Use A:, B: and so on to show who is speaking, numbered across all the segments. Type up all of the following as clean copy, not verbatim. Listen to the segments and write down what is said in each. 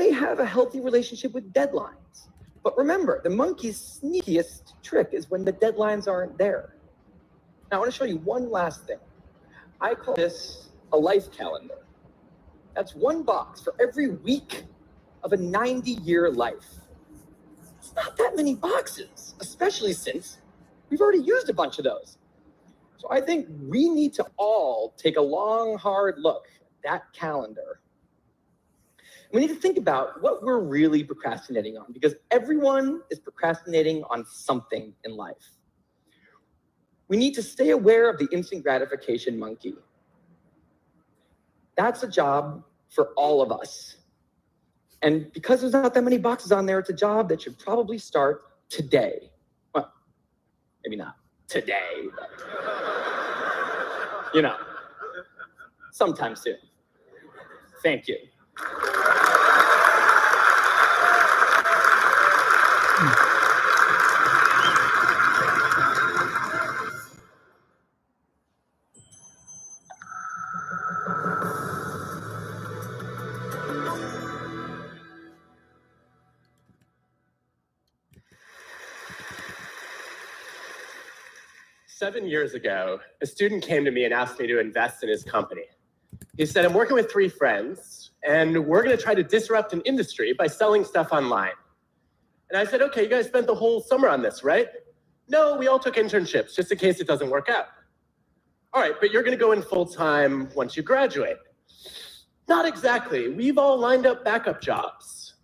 A: they have a healthy relationship with deadlines. But remember, the monkey's sneakiest trick is when the deadlines aren't there. Now, I want to show you one last thing. I call this a life calendar. That's one box for every week of a 90-year life. It's not that many boxes, especially since we've already used a bunch of those. So I think we need to all take a long, hard look at that calendar. We need to think about what we're really procrastinating on, because everyone is procrastinating on something in life. We need to stay aware of the instant gratification monkey. That's a job for all of us. And because there's not that many boxes on there, it's a job that should probably start today. Well, maybe not today, but sometime soon. Thank you.
B: Seven years ago, a student came to me and asked me to invest in his company. He said, I'm working with 3 friends, and we're going to try to disrupt an industry by selling stuff online. And I said, okay, you guys spent the whole summer on this, right? No, we all took internships, just in case it doesn't work out. All right, but you're going to go in full-time once you graduate. Not exactly. We've all lined up backup jobs.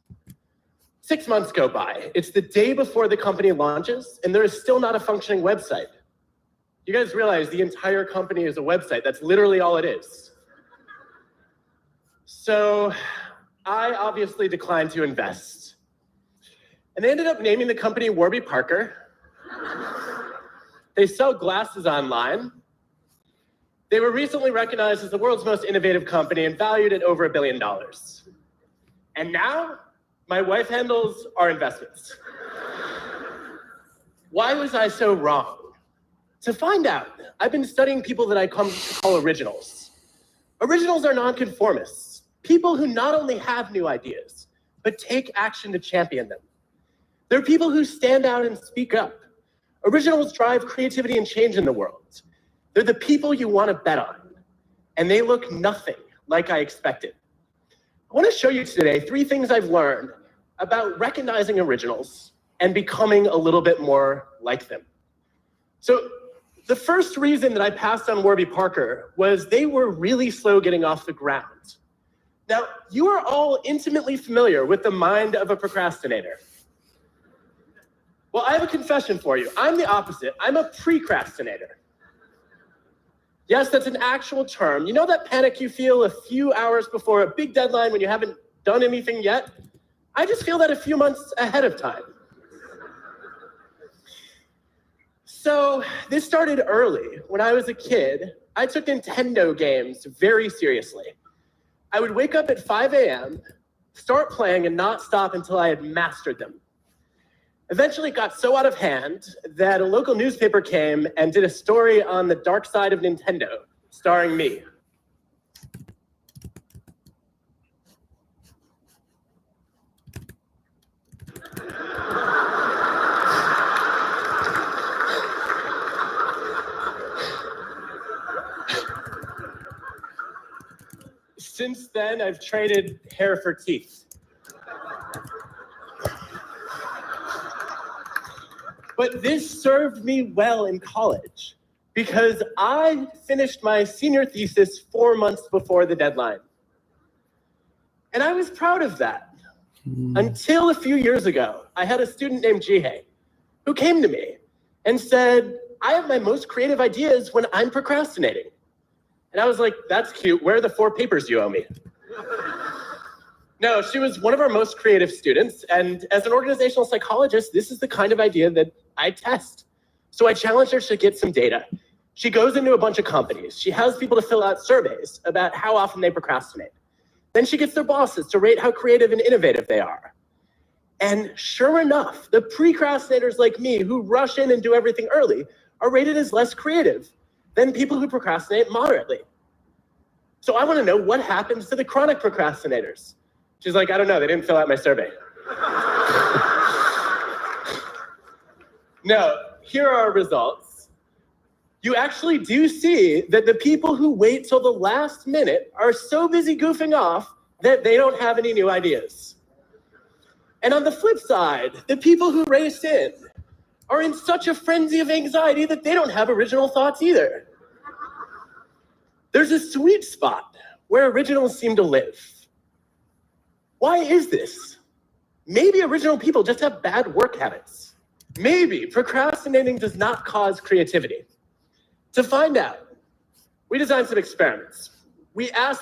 B: 6 months go by. It's the day before the company launches, and there is still not a functioning website. You guys realize the entire company is a website. That's literally all it is. So I obviously declined to invest. And they ended up naming the company Warby Parker. They sell glasses online. They were recently recognized as the world's most innovative company and valued at over $1 billion. And now, my wife handles our investments. Why was I so wrong? To find out, I've been studying people that I come to call originals. Originals are nonconformists, people who not only have new ideas, but take action to champion them. They're people who stand out and speak up. Originals drive creativity and change in the world. They're the people you want to bet on, and they look nothing like I expected. I want to show you today 3 things I've learned about recognizing originals and becoming a little bit more like them. So the first reason that I passed on Warby Parker was they were really slow getting off the ground. Now, you are all intimately familiar with the mind of a procrastinator. Well, I have a confession for you. I'm the opposite. I'm a precrastinator. Yes, that's an actual term. You know that panic you feel a few hours before a big deadline when you haven't done anything yet? I just feel that a few months ahead of time. So this started early. When I was a kid, I took Nintendo games very seriously. I would wake up at 5 a.m., start playing, and not stop until I had mastered them. Eventually, it got so out of hand that a local newspaper came and did a story on the dark side of Nintendo, starring me. Since then, I've traded hair for teeth. But this served me well in college because I finished my senior thesis 4 months before the deadline. And I was proud of that. Until a few years ago, I had a student named Jihei who came to me and said, I have my most creative ideas when I'm procrastinating. And I was like, that's cute. Where are the 4 papers you owe me? No, she was one of our most creative students. And as an organizational psychologist, this is the kind of idea that I test. So I challenged her to get some data. She goes into a bunch of companies. She has people to fill out surveys about how often they procrastinate. Then she gets their bosses to rate how creative and innovative they are. And sure enough, the precrastinators like me who rush in and do everything early are rated as less creative than people who procrastinate moderately. So I want to know what happens to the chronic procrastinators. She's like, I don't know, they didn't fill out my survey. No, here are our results. You actually do see that the people who wait till the last minute are so busy goofing off that they don't have any new ideas. And on the flip side, the people who race in are in such a frenzy of anxiety that they don't have original thoughts either. There's a sweet spot where originals seem to live. Why is this? Maybe original people just have bad work habits. Maybe procrastinating does not cause creativity. To find out, we designed some experiments. We asked